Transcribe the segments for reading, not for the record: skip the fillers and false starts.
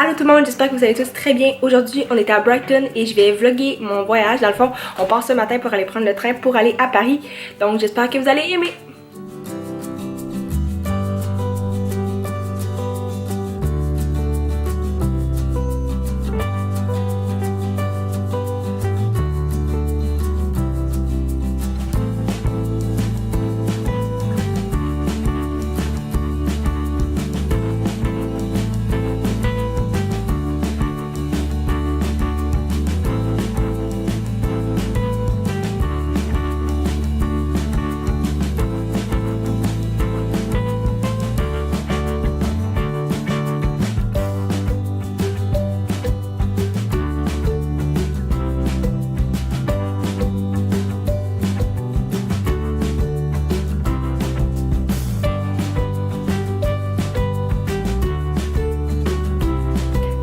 Allô tout le monde, j'espère que vous allez tous très bien. Aujourd'hui, on était à Brighton et je vais vlogger mon voyage. Dans le fond, on part ce matin pour aller prendre le train pour aller à Paris. Donc j'espère que vous allez aimer.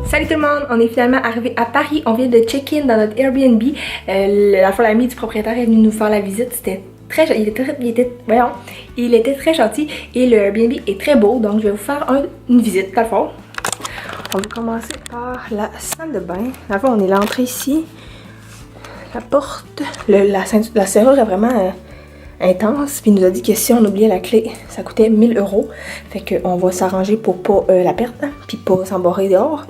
Salut tout le monde, on est finalement arrivé à Paris, on vient de check-in dans notre Airbnb. La fois l'ami du propriétaire est venu nous faire la visite, c'était très il était très gentil et le Airbnb est très beau, donc je vais vous faire une visite dans le fond. On va commencer par la salle de bain. Dans le fond, on est l'entrée ici, la porte, la serrure est vraiment intense, puis il nous a dit que si on oubliait la clé, ça coûtait 1000 €. Fait qu'on va s'arranger pour pas la perdre, puis pas s'embarrer dehors.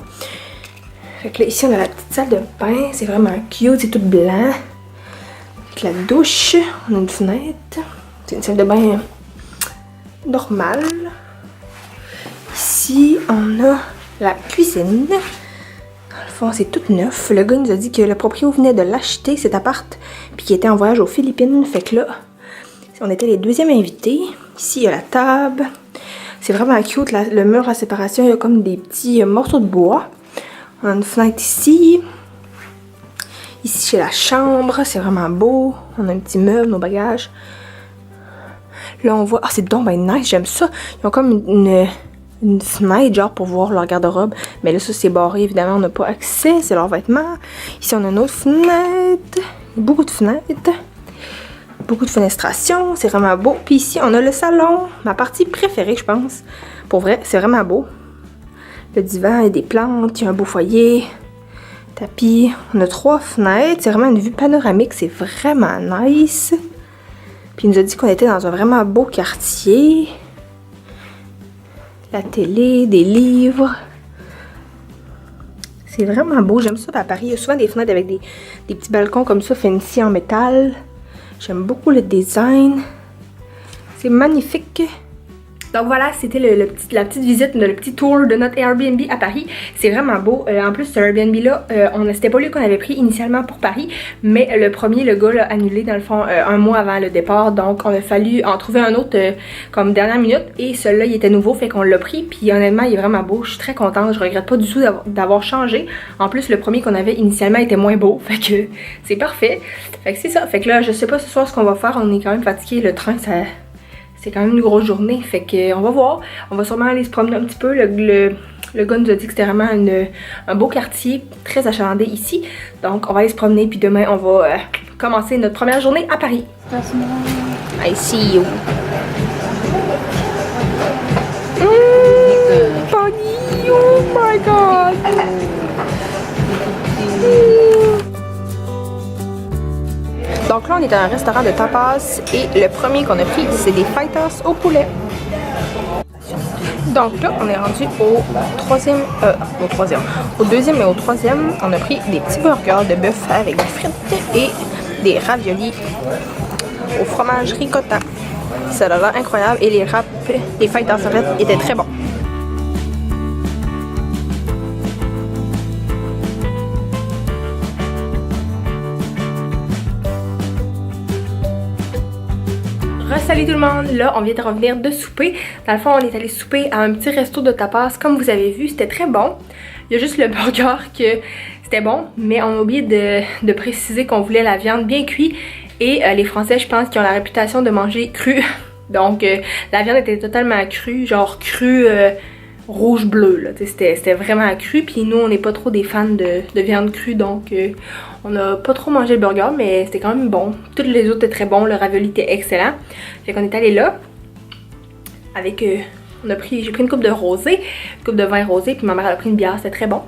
Fait que là, ici, on a la petite salle de bain, c'est vraiment cute, c'est tout blanc. Avec la douche, on a une fenêtre. C'est une salle de bain normale. Ici, on a la cuisine. Dans le fond, c'est tout neuf. Le gars nous a dit que le propriétaire venait de l'acheter, cet appart, puis qu'il était en voyage aux Philippines. Fait que là, on était les deuxièmes invités. Ici, il y a la table. C'est vraiment cute. Le mur à séparation, il y a comme des petits morceaux de bois. On a une fenêtre ici. Ici, chez la chambre. C'est vraiment beau. On a un petit meuble, nos bagages. Là, on voit... Ah, c'est donc ben nice. J'aime ça. Ils ont comme une fenêtre, genre, pour voir leur garde-robe. Mais là, ça, c'est barré. Évidemment, on n'a pas accès. C'est leurs vêtements. Ici, on a une autre fenêtre. Beaucoup de fenêtres. Beaucoup de fenestration, c'est vraiment beau. Puis ici, on a le salon, ma partie préférée, je pense. Pour vrai, c'est vraiment beau. Le divan, il y a des plantes, il y a un beau foyer. Tapis, on a 3 fenêtres. C'est vraiment une vue panoramique, c'est vraiment nice. Puis il nous a dit qu'on était dans un vraiment beau quartier. La télé, des livres. C'est vraiment beau, j'aime ça à Paris. Il y a souvent des fenêtres avec des petits balcons comme ça, fancy en métal. J'aime beaucoup le design. C'est magnifique. Donc voilà, c'était la petite visite, le petit tour de notre Airbnb à Paris. C'est vraiment beau. En plus, ce Airbnb-là, c'était pas lui qu'on avait pris initialement pour Paris. Mais le premier, le gars l'a annulé dans le fond un mois avant le départ. Donc on a fallu en trouver un autre comme dernière minute. Et celui-là, il était nouveau, fait qu'on l'a pris. Puis honnêtement, il est vraiment beau. Je suis très contente. Je regrette pas du tout d'avoir changé. En plus, le premier qu'on avait initialement était moins beau. Fait que c'est parfait. Fait que c'est ça. Fait que là, je sais pas ce soir ce qu'on va faire. On est quand même fatigué. Le train, c'est quand même une grosse journée, fait que on va voir. On va sûrement aller se promener un petit peu. Le gars nous a dit que c'était vraiment un beau quartier, très achalandé ici. Donc on va aller se promener, puis demain on va commencer notre première journée à Paris. I see you. Bunny, oh my god. Donc là, on est dans un restaurant de tapas et le premier qu'on a pris, c'est des fajitas au poulet. Donc là, on est rendu au deuxième et au troisième. On a pris des petits burgers de bœuf avec des frites et des raviolis au fromage ricotta. Ça a l'air incroyable et les fajitas en fait étaient très bons. Salut tout le monde, là on vient de revenir de souper. Dans le fond on est allé souper à un petit resto de tapas comme vous avez vu, c'était très bon. Il y a juste le burger que c'était bon, mais on a oublié de préciser qu'on voulait la viande bien cuite. Et les Français je pense qu'ils ont la réputation de manger cru. Donc la viande était totalement crue, genre crue rouge-bleu là, c'était vraiment cru. Puis nous on n'est pas trop des fans de viande crue, donc on n'a pas trop mangé le burger, mais c'était quand même bon. Tous les autres étaient très bons, le ravioli était excellent. Fait qu'on est allé là avec J'ai pris une coupe de rosé, une coupe de vin rosé, puis ma mère elle a pris une bière, c'était très bon.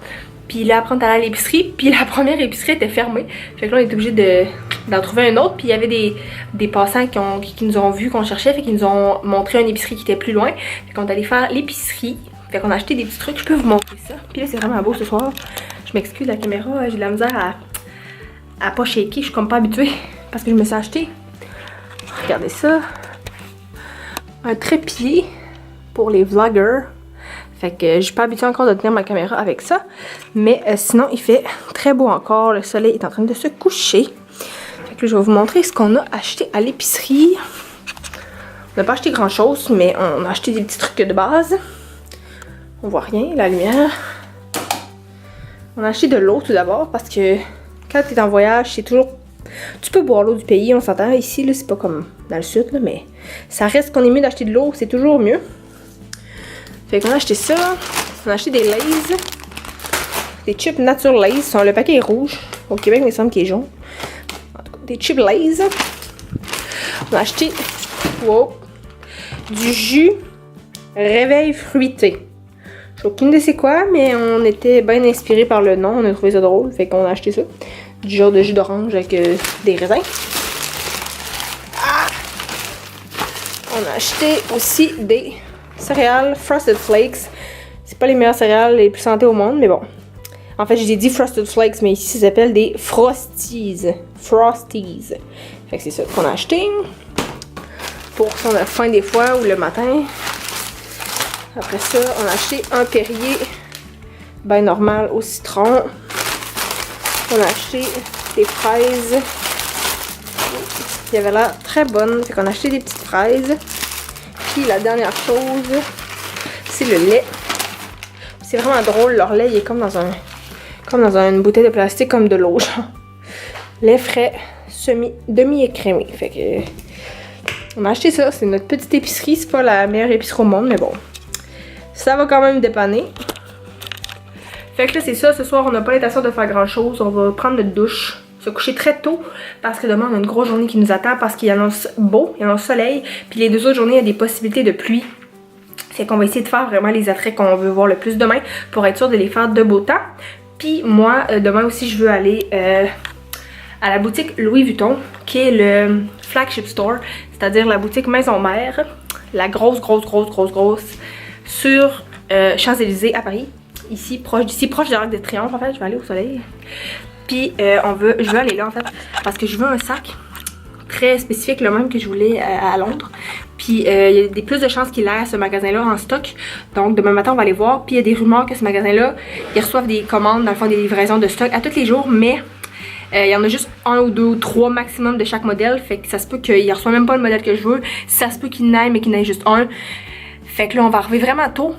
Puis là, après on est allé à l'épicerie, puis la première épicerie était fermée. Fait que là, on est obligé d'en trouver une autre. Puis il y avait des passants qui nous ont vus qu'on cherchait, fait qu'ils nous ont montré une épicerie qui était plus loin. Fait qu'on est allé faire l'épicerie. Fait qu'on a acheté des petits trucs, je peux vous montrer ça. Puis là, c'est vraiment beau ce soir. Je m'excuse, la caméra, j'ai de la misère à pas shaker, je suis comme pas habituée. Parce que je me suis acheté, regardez ça, un trépied pour les vloggers. Fait que je suis pas habituée encore de tenir ma caméra avec ça. Mais sinon, il fait très beau encore. Le soleil est en train de se coucher. Fait que là, je vais vous montrer ce qu'on a acheté à l'épicerie. On n'a pas acheté grand chose, mais on a acheté des petits trucs de base. On voit rien, la lumière. On a acheté de l'eau tout d'abord parce que quand tu es en voyage, c'est toujours... Tu peux boire l'eau du pays, on s'entend. Ici, là, c'est pas comme dans le sud, là, mais ça reste qu'on est mieux d'acheter de l'eau, c'est toujours mieux. Fait qu'on a acheté ça. On a acheté des Lay's. Des chips nature Lay's. Le paquet est rouge. Au Québec, il me semble qu'il est jaune. En tout cas, des chips Lay's. On a acheté du jus réveil fruité. Je sais aucune idée c'est quoi, mais on était bien inspiré par le nom. On a trouvé ça drôle. Fait qu'on a acheté ça. Du genre de jus d'orange avec des raisins. On a acheté aussi des céréales Frosted Flakes. C'est pas les meilleures céréales les plus santé au monde, mais bon. En fait, j'ai dit Frosted Flakes, mais ici, ça s'appelle des Frosties. Frosties. Fait que c'est ça qu'on a acheté. Pour si on a faim des fois ou le matin. Après ça, on a acheté un Perrier ben normal au citron. On a acheté des fraises. Qui avaient l'air très bonnes. Fait qu'on a acheté des petites fraises. Puis la dernière chose, c'est le lait. C'est vraiment drôle, leur lait il est comme dans une bouteille de plastique, comme de l'eau, genre. Lait frais, demi-écrémé. Fait que on a acheté ça, c'est notre petite épicerie, c'est pas la meilleure épicerie au monde, mais bon. Ça va quand même dépanner. Fait que là c'est ça, ce soir on n'a pas l'intention de faire grand chose, on va prendre notre douche. Se coucher très tôt parce que demain on a une grosse journée qui nous attend parce qu'il annonce beau, il annonce soleil, puis les deux autres journées il y a des possibilités de pluie. Fait qu'on va essayer de faire vraiment les attraits qu'on veut voir le plus demain pour être sûr de les faire de beau temps. Puis moi, demain aussi je veux aller à la boutique Louis Vuitton qui est le flagship store, c'est-à-dire la boutique maison mère, la grosse sur Champs-Élysées à Paris, ici proche de l'Arc de Triomphe. En fait je vais aller au soleil. Puis je veux aller là en fait parce que je veux un sac très spécifique, le même que je voulais à Londres. Puis il y a plus de chances qu'il ait ce magasin-là en stock. Donc demain matin on va aller voir. Puis il y a des rumeurs que ce magasin-là, ils reçoivent des commandes, dans le fond des livraisons de stock à tous les jours. Mais il y en a juste 1 ou 2 ou 3 maximum de chaque modèle. Fait que ça se peut qu'il reçoive même pas le modèle que je veux. Ça se peut qu'il n'aille mais qu'il n'aille juste un. Fait que là on va arriver vraiment tôt.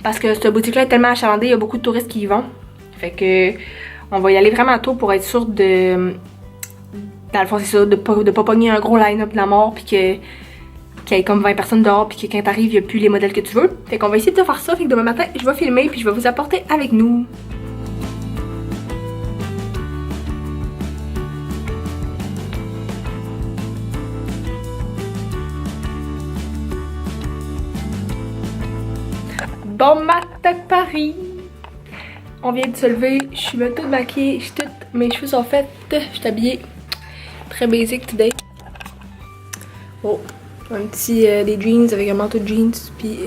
Parce que cette boutique-là est tellement achalandée, il y a beaucoup de touristes qui y vont. Fait que on va y aller vraiment tôt pour être sûr de... Dans le fond, c'est ça, de pas pogner un gros line-up de la mort, puis qu'il y ait comme 20 personnes dehors, puis que quand t'arrives, il n'y a plus les modèles que tu veux. Fait qu'on va essayer de faire ça, fait que demain matin, je vais filmer, puis je vais vous apporter avec nous. Bon matin Paris! On vient de se lever, je suis même toute maquillée, mes cheveux sont faits, je suis habillée très basic today. Oh, un petit des jeans avec un manteau de jeans, puis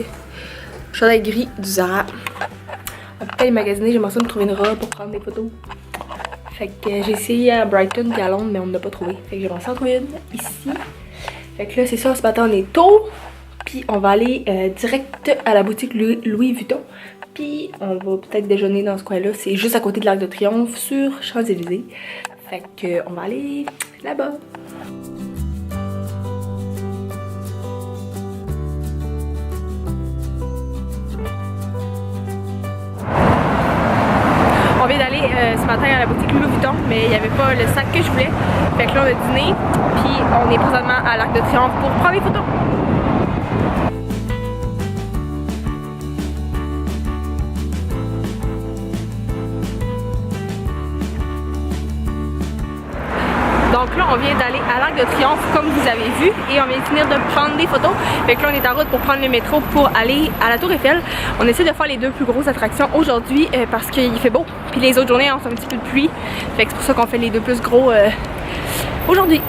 chandail gris du Zara. On peut aller magasiner, j'aimerais ça me trouver une robe pour prendre des photos. Fait que j'ai essayé à Brighton et à Londres, mais on n'a pas trouvé. Fait que j'aimerais ça en trouver une ici. Fait que là c'est ça, ce matin on est tôt, puis on va aller direct à la boutique Louis Vuitton. Puis on va peut-être déjeuner dans ce coin-là. C'est juste à côté de l'Arc de Triomphe sur Champs-Élysées. Fait que on va aller là-bas. On vient d'aller ce matin à la boutique Louis Vuitton, mais il n'y avait pas le sac que je voulais. Fait que là on a dîné, puis on est présentement à l'Arc de Triomphe pour prendre des photos. Donc là, on vient d'aller à l'Arc de Triomphe comme vous avez vu et on vient de finir de prendre des photos. Fait que là on est en route pour prendre le métro pour aller à la Tour Eiffel. On essaie de faire les deux plus grosses attractions aujourd'hui parce qu'il fait beau. Puis les autres journées on fait un petit peu de pluie. Fait que c'est pour ça qu'on fait les deux plus gros aujourd'hui.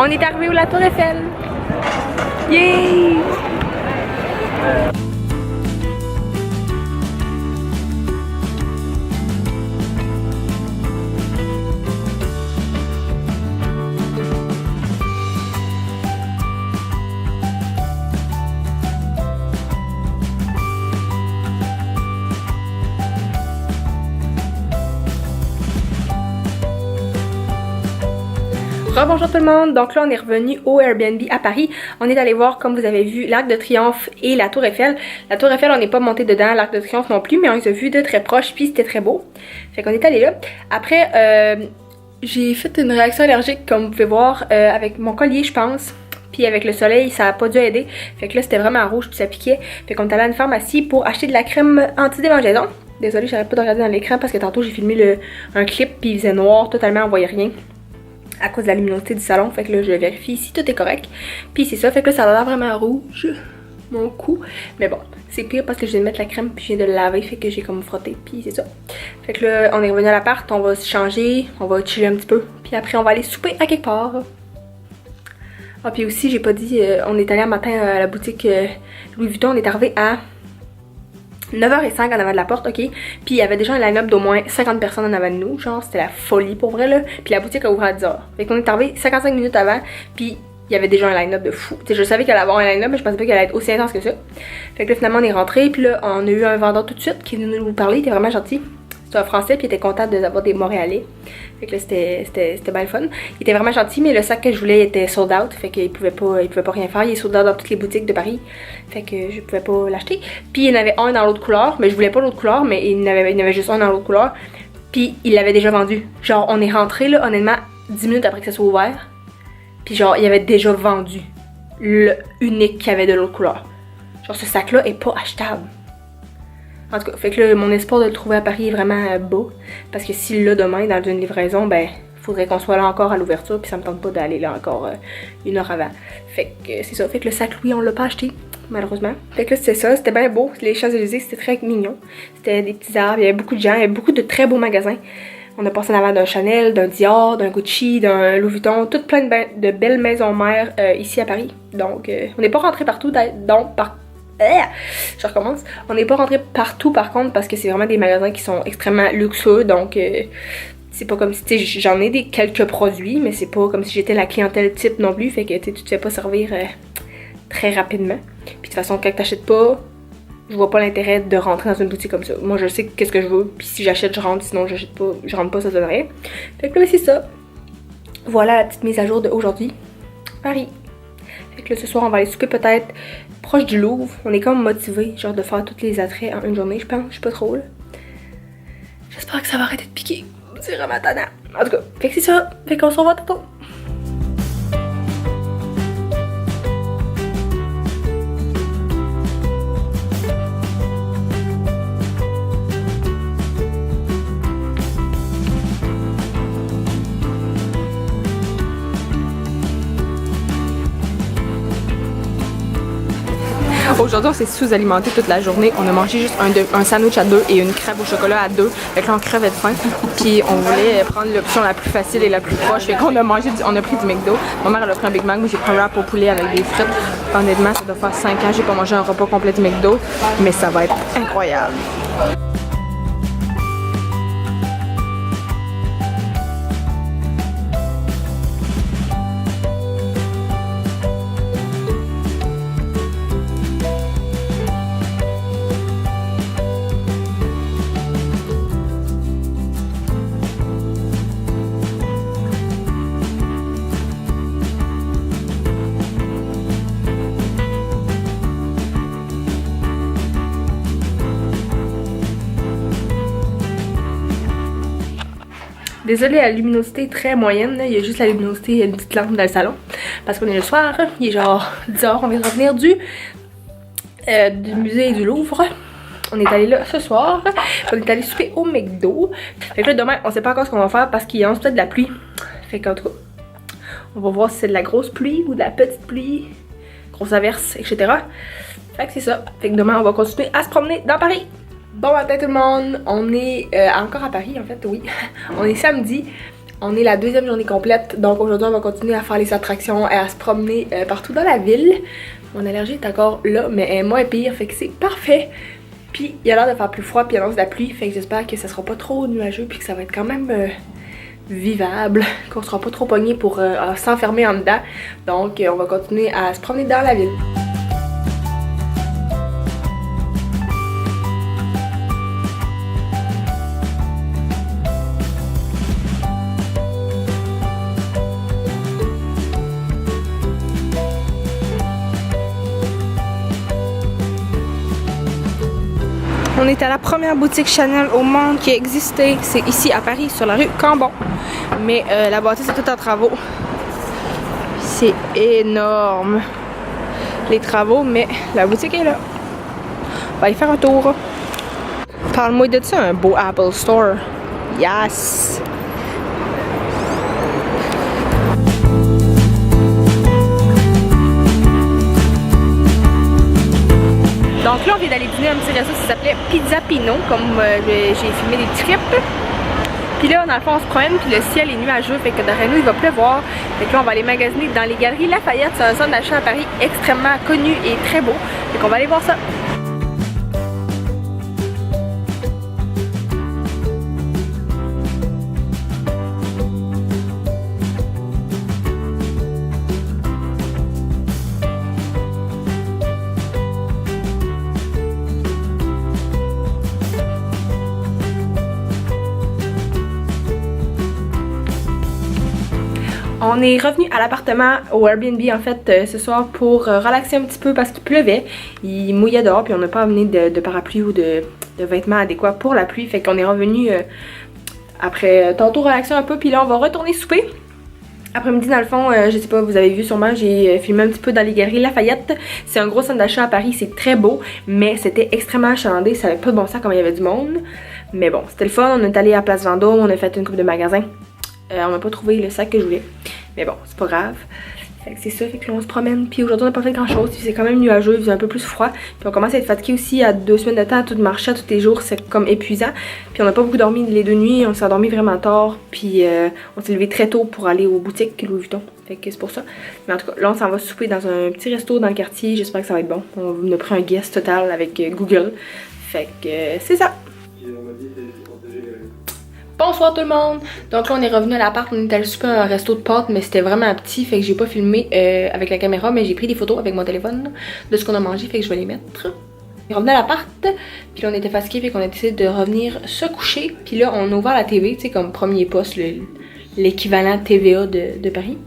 On est arrivé à la Tour Eiffel. Yay! Bonjour tout le monde, donc là on est revenu au Airbnb à Paris. On est allé voir, comme vous avez vu, l'Arc de Triomphe et la Tour Eiffel. La Tour Eiffel on n'est pas monté dedans, l'Arc de Triomphe non plus, mais on les a vus de très proche puis c'était très beau. Fait qu'on est allé là. Après, j'ai fait une réaction allergique comme vous pouvez voir avec mon collier je pense. Puis avec le soleil, ça a pas dû aider. Fait que là c'était vraiment rouge puis ça piquait. Fait qu'on est allé à une pharmacie pour acheter de la crème anti-démangeaison. Désolée, j'arrête pas de regarder dans l'écran parce que tantôt j'ai filmé un clip puis il faisait noir, totalement on voyait rien à cause de la luminosité du salon. Fait que là je vérifie si tout est correct. Puis c'est ça, fait que là ça a l'air vraiment rouge mon cou. Mais bon, c'est pire parce que je viens de mettre la crème puis je viens de le laver, fait que j'ai comme frotté, puis c'est ça. Fait que là on est revenu à l'appart, on va se changer, on va chiller un petit peu, puis après on va aller souper à quelque part. Ah puis aussi j'ai pas dit, on est allé un matin à la boutique Louis Vuitton, on est arrivé à 9h05 en avant de la porte, ok? Puis il y avait déjà un line-up d'au moins 50 personnes en avant de nous, genre c'était la folie pour vrai là. Puis la boutique a ouvert à 10h. Fait qu'on est arrivé 55 minutes avant, puis il y avait déjà un line-up de fou. T'sais, je savais qu'elle allait avoir un line-up, mais je pensais pas qu'elle allait être aussi intense que ça. Fait que là finalement on est rentré, puis là on a eu un vendeur tout de suite qui est venu nous parler, il était vraiment gentil. C'était un français, puis il était content d'avoir des Montréalais. Fait que là c'était bien le fun. Il était vraiment gentil, mais le sac que je voulais était sold out, fait qu'il pouvait pas rien faire. Il est sold out dans toutes les boutiques de Paris, fait que je pouvais pas l'acheter. Puis il y en avait un dans l'autre couleur, mais je voulais pas l'autre couleur, mais il y en avait juste un dans l'autre couleur. Puis il l'avait déjà vendu. Genre on est rentré là, honnêtement, 10 minutes après que ça soit ouvert. Puis genre il avait déjà vendu le unique qu'il y avait de l'autre couleur. Genre ce sac là est pas achetable. En tout cas, fait que là, mon espoir de le trouver à Paris est vraiment bas. Parce que s'il l'a demain dans une livraison, ben, faudrait qu'on soit là encore à l'ouverture. Puis ça me tente pas d'aller là encore une heure avant. Fait que c'est ça. Fait que le sac Louis, on l'a pas acheté, malheureusement. Fait que là, c'était ça. C'était bien beau. Les Champs-Élysées, c'était très mignon. C'était des petits arbres. Il y avait beaucoup de gens. Il y avait beaucoup de très beaux magasins. On a passé en avant d'un Chanel, d'un Dior, d'un Gucci, d'un Louis Vuitton. Toutes plein de belles maisons mères ici à Paris. Donc, on n'est pas rentré partout. Je recommence. On n'est pas rentré partout par contre parce que c'est vraiment des magasins qui sont extrêmement luxueux, donc c'est pas comme si, tu sais, j'en ai quelques produits, mais c'est pas comme si j'étais la clientèle type non plus, fait que tu te fais pas servir très rapidement. Puis de toute façon, quand t'achètes pas, je vois pas l'intérêt de rentrer dans une boutique comme ça. Moi je sais qu'est-ce que je veux, puis si j'achète, je rentre, sinon j'achète pas, je rentre pas, ça donne rien. Fait que là c'est ça. Voilà la petite mise à jour d'aujourd'hui. Paris. Fait que là, ce soir, on va aller souper peut-être proche du Louvre. On est comme motivés, genre de faire tous les attraits en une journée, je pense. Je sais pas trop, là. J'espère que ça va arrêter de piquer. C'est vraiment tannant. En tout cas, fait que c'est ça. Fait qu'on se revoit tantôt. Aujourd'hui, on s'est sous-alimenté toute la journée. On a mangé juste un sandwich à 2 et une crêpe au chocolat à 2. Fait que là, on crevait de faim. Puis on voulait prendre l'option la plus facile et la plus proche. Fait qu'on a on a pris du McDo. Ma mère, elle a pris un Big Mac. Moi, j'ai pris un wrap au poulet avec des frites. Honnêtement, ça doit faire 5 ans. J'ai pas mangé un repas complet du McDo. Mais ça va être incroyable. Désolée, la luminosité est très moyenne, là. Il y a juste la luminosité, il y a une petite lampe dans le salon. Parce qu'on est le soir, il est genre 10h, on vient de revenir du musée du Louvre. On est allé là ce soir, on est allé souper au McDo. Fait que là demain, on sait pas encore ce qu'on va faire parce qu'il y a ensuite de la pluie. Fait qu'en tout cas, on va voir si c'est de la grosse pluie ou de la petite pluie, grosse averse, etc. Fait que c'est ça. Fait que demain, on va continuer à se promener dans Paris. Bon matin tout le monde, on est encore à Paris en fait, oui. On est samedi, on est la deuxième journée complète. Donc aujourd'hui, on va continuer à faire les attractions et à se promener partout dans la ville. Mon allergie est encore là, mais elle est moins pire, fait que c'est parfait. Puis il y a l'air de faire plus froid, puis il annonce de la pluie, fait que j'espère que ça sera pas trop nuageux, puis que ça va être quand même vivable, qu'on sera pas trop pogné pour s'enfermer en dedans. Donc on va continuer à se promener dans la ville. On est à la première boutique Chanel au monde qui a existé. C'est ici à Paris, sur la rue Cambon. Mais la bâtisse est toute en travaux. C'est énorme, les travaux, mais la boutique est là. On va aller faire un tour. Parle-moi de ça, un beau Apple Store. Yes! Donc là, on vient d'aller dîner à un petit resto qui s'appelait Pizza Pino, comme j'ai filmé des petits clips. Puis là, dans le fond, on se promène, puis le ciel est nuageux, fait que derrière nous, il va pleuvoir. Fait que là, on va aller magasiner dans les Galeries Lafayette. C'est un centre d'achat à Paris extrêmement connu et très beau. Fait qu'on va aller voir ça. On est revenu à l'appartement, au Airbnb en fait, ce soir pour relaxer un petit peu parce qu'il pleuvait. Il mouillait dehors puis on n'a pas amené de parapluie ou de vêtements adéquats pour la pluie. Fait qu'on est revenu après tantôt relaxer un peu puis là on va retourner souper. Après-midi dans le fond, je sais pas, vous avez vu sûrement, j'ai filmé un petit peu dans les Galeries Lafayette. C'est un gros centre d'achat à Paris, c'est très beau, mais c'était extrêmement achalandé, ça avait pas de bon sens comme il y avait du monde. Mais bon, c'était le fun, on est allé à Place Vendôme, on a fait une coupe de magasins. On n'a pas trouvé le sac que je voulais. Mais bon, c'est pas grave. Fait que c'est ça, fait que là on se promène. Puis aujourd'hui on n'a pas fait grand chose. C'est quand même nuageux, il faisait un peu plus froid. Puis on commence à être fatigué aussi à 2 semaines de temps, à tout marcher, à tous les jours, c'est comme épuisant. Puis on n'a pas beaucoup dormi les 2 nuits, on s'est endormi vraiment tard. Puis on s'est levé très tôt pour aller aux boutiques Louis Vuitton. Fait que c'est pour ça. Mais en tout cas, là on s'en va souper dans un petit resto dans le quartier. J'espère que ça va être bon. On a pris un guest total avec Google. Fait que c'est ça. Bonsoir tout le monde! Donc là on est revenu à l'appart, on est allé souper à un resto de pâtes mais c'était vraiment petit fait que j'ai pas filmé avec la caméra mais j'ai pris des photos avec mon téléphone de ce qu'on a mangé fait que je vais les mettre. On est revenu à l'appart puis là on était fatigués fait qu'on a décidé de revenir se coucher puis là on a ouvert la TV tu sais comme premier poste l'équivalent TVA de Paris.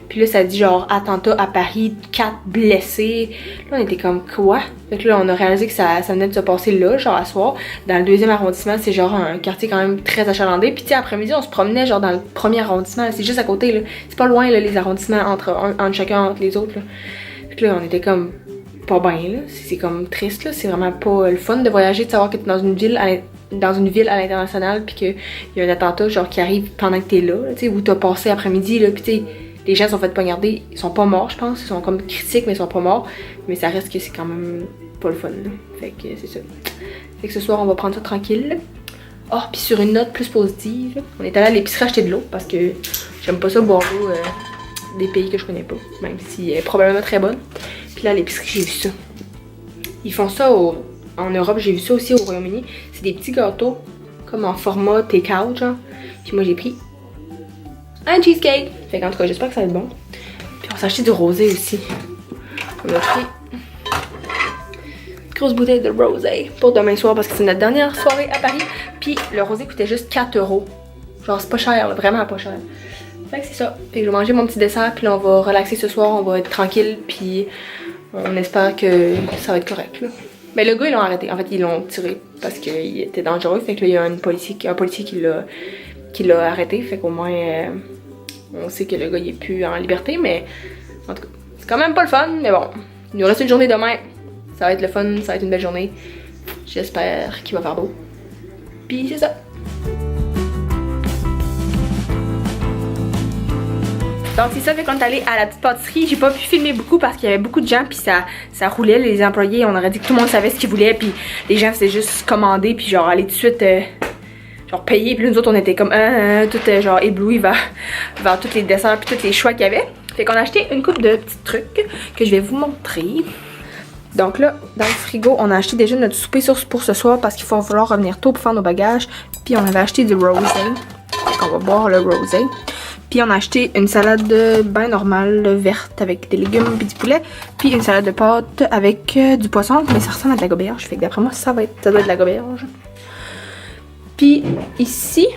Puis là, ça dit genre attentat à Paris, 4 blessés. Là, on était comme quoi? Fait que là, on a réalisé que ça venait de se passer là, genre à soir. Dans le 2e arrondissement, c'est genre un quartier quand même très achalandé. Puis tu sais, après-midi, on se promenait genre dans le 1er arrondissement. C'est juste à côté, là. C'est pas loin, là, les arrondissements entre chacun, entre les autres, là. Fait que là, on était comme pas bien, là. C'est comme triste, là. C'est vraiment pas le fun de voyager, de savoir que t'es dans une ville à l'international puis qu'il y a un attentat genre qui arrive pendant que t'es là, tu sais, où t'as passé après-midi, là. Puis tu sais, les gens sont fait poignarder, ils sont pas morts, je pense. Ils sont comme critiques, mais ils sont pas morts. Mais ça reste que c'est quand même pas le fun, là. Fait que c'est ça. Fait que ce soir, on va prendre ça tranquille. Oh, puis sur une note plus positive, on est allé à l'épicerie acheter de l'eau parce que j'aime pas ça boire l'eau des pays que je connais pas. Même si elle est probablement très bonne. Puis là, à l'épicerie, j'ai vu ça. Ils font ça en Europe, j'ai vu ça aussi au Royaume-Uni. C'est des petits gâteaux, comme en format take-out, genre. Puis moi, j'ai pris un cheesecake. Fait qu'en tout cas, j'espère que ça va être bon. Puis on s'est acheté du rosé aussi. On a pris une grosse bouteille de rosé pour demain soir parce que c'est notre dernière soirée à Paris. Puis le rosé coûtait juste 4 €. Genre, c'est pas cher, là, vraiment pas cher. Fait que c'est ça. Fait que je vais manger mon petit dessert. Puis là, on va relaxer ce soir. On va être tranquille. Puis on espère que ça va être correct, là. Mais le gars, ils l'ont arrêté. En fait, ils l'ont tiré parce qu'il était dangereux. Fait que là, il y a un policier qui qu'il l'a arrêté, fait qu'au moins on sait que le gars il est plus en liberté, mais en tout cas, c'est quand même pas le fun, mais bon, il nous reste une journée demain, ça va être le fun, ça va être une belle journée, j'espère qu'il va faire beau, puis c'est ça. Donc c'est ça, fait qu'on est allé à la petite pâtisserie. J'ai pas pu filmer beaucoup parce qu'il y avait beaucoup de gens puis ça roulait, les employés, on aurait dit que tout le monde savait ce qu'ils voulaient puis les gens faisaient juste commander puis genre aller tout de suite genre payer, puis nous autres on était comme tout genre éblouis vers tous les desserts puis tous les choix qu'il y avait. Fait qu'on a acheté une coupe de petits trucs que je vais vous montrer. Donc là, dans le frigo, on a acheté déjà notre souper pour ce soir parce qu'il va falloir revenir tôt pour faire nos bagages. Puis on avait acheté du rosé. On va boire le rosé. Puis on a acheté une salade bien normale, verte, avec des légumes et du poulet. Puis une salade de pâtes avec du poisson, mais ça ressemble à de la goberge. Fait que d'après moi, ça doit être de la goberge. Puis ici,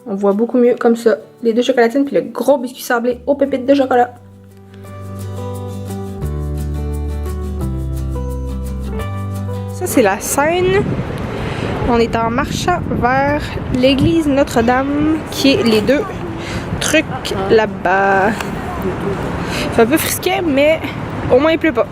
on voit beaucoup mieux comme ça. Les deux chocolatines puis le gros biscuit sablé aux pépites de chocolat. Ça, c'est la scène. On est en marchant vers l'église Notre-Dame, qui est les deux trucs là-bas. C'est un peu frisquet, mais au moins il pleut pas.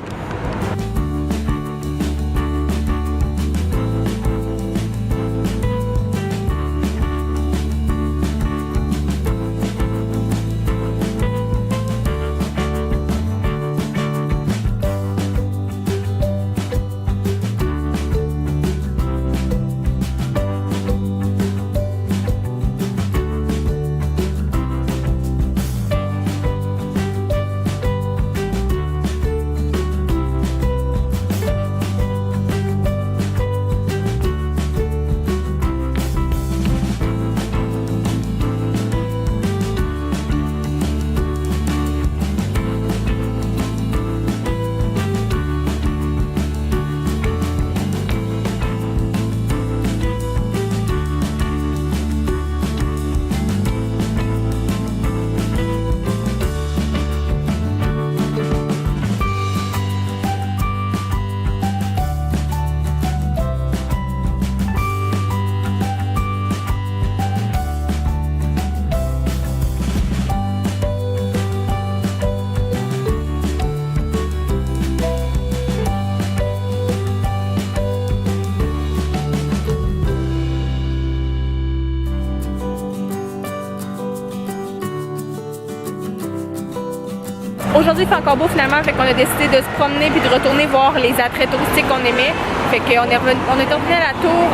Aujourd'hui, il fait encore beau finalement, fait qu'on a décidé de se promener puis de retourner voir les attraits touristiques qu'on aimait. Fait qu'on est revenu à la tour,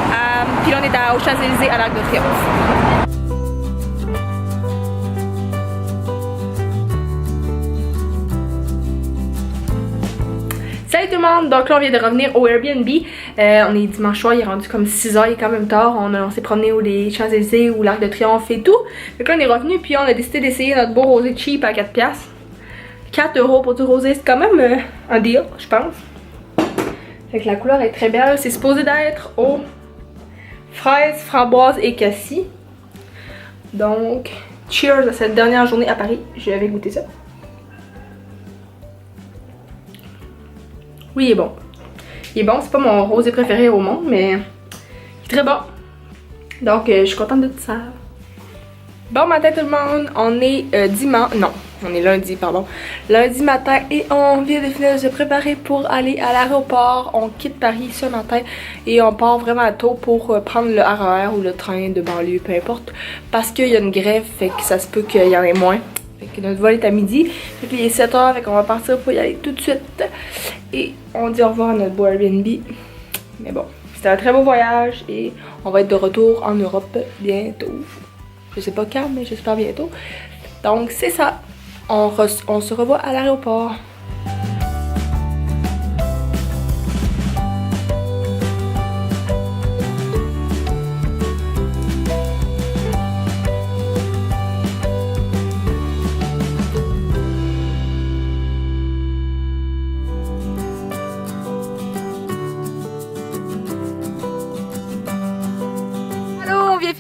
puis là on est aux Champs-Élysées à l'Arc de Triomphe. Salut tout le monde! Donc là on vient de revenir au Airbnb. On est dimanche soir, il est rendu comme 6h, il est quand même tard. On s'est promené aux Champs-Élysées ou l'Arc de Triomphe et tout. Fait que là on est revenu puis on a décidé d'essayer notre beau rosé cheap à 4$. 4 € pour du rosé, c'est quand même un deal, je pense. Fait que la couleur est très belle. C'est supposé d'être aux fraises, framboises et cassis. Donc, cheers à cette dernière journée à Paris. Je vais goûter ça. Oui, il est bon. Il est bon, c'est pas mon rosé préféré au monde, mais il est très bon. Donc, je suis contente de tout ça. Bon matin tout le monde, on est dimanche, non, on est lundi, pardon. Lundi matin et on vient de finir de se préparer pour aller à l'aéroport. On quitte Paris ce matin et on part vraiment tôt pour prendre le RER ou le train de banlieue, peu importe. Parce qu'il y a une grève, fait que ça se peut qu'il y en ait moins. Fait que notre vol est à midi, et puis il est 7h, fait qu'on va partir pour y aller tout de suite. Et on dit au revoir à notre beau Airbnb. Mais bon, c'était un très beau voyage et on va être de retour en Europe bientôt. Je sais pas quand, mais j'espère bientôt. Donc c'est ça. On se revoit à l'aéroport.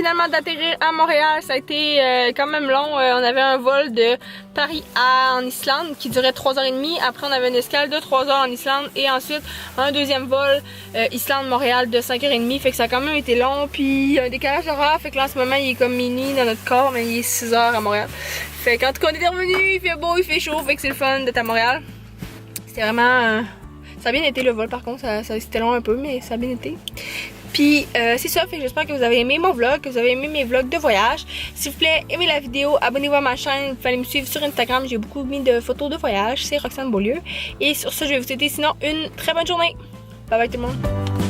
finalement d'atterrir à Montréal. Ça a été quand même long. On avait un vol de Paris en Islande qui durait 3h30. Après, on avait une escale de 3 heures en Islande. Et ensuite, un deuxième vol Islande-Montréal de 5h30. Fait que ça a quand même été long. Puis, il y a un décalage horaire. Fait que là, en ce moment, il est comme mini dans notre corps. Mais il est 6h à Montréal. Fait qu'en tout cas, on est revenu. Il fait beau, il fait chaud. Fait que c'est le fun d'être à Montréal. C'était vraiment... ça a bien été le vol par contre. C'était long un peu, mais ça a bien été. Puis c'est ça, fait que j'espère que vous avez aimé mon vlog, que vous avez aimé mes vlogs de voyage. S'il vous plaît, aimez la vidéo, abonnez-vous à ma chaîne, vous allez me suivre sur Instagram, j'ai beaucoup mis de photos de voyage, c'est Roxane Beaulieu. Et sur ça, je vais vous souhaiter sinon une très bonne journée. Bye bye tout le monde.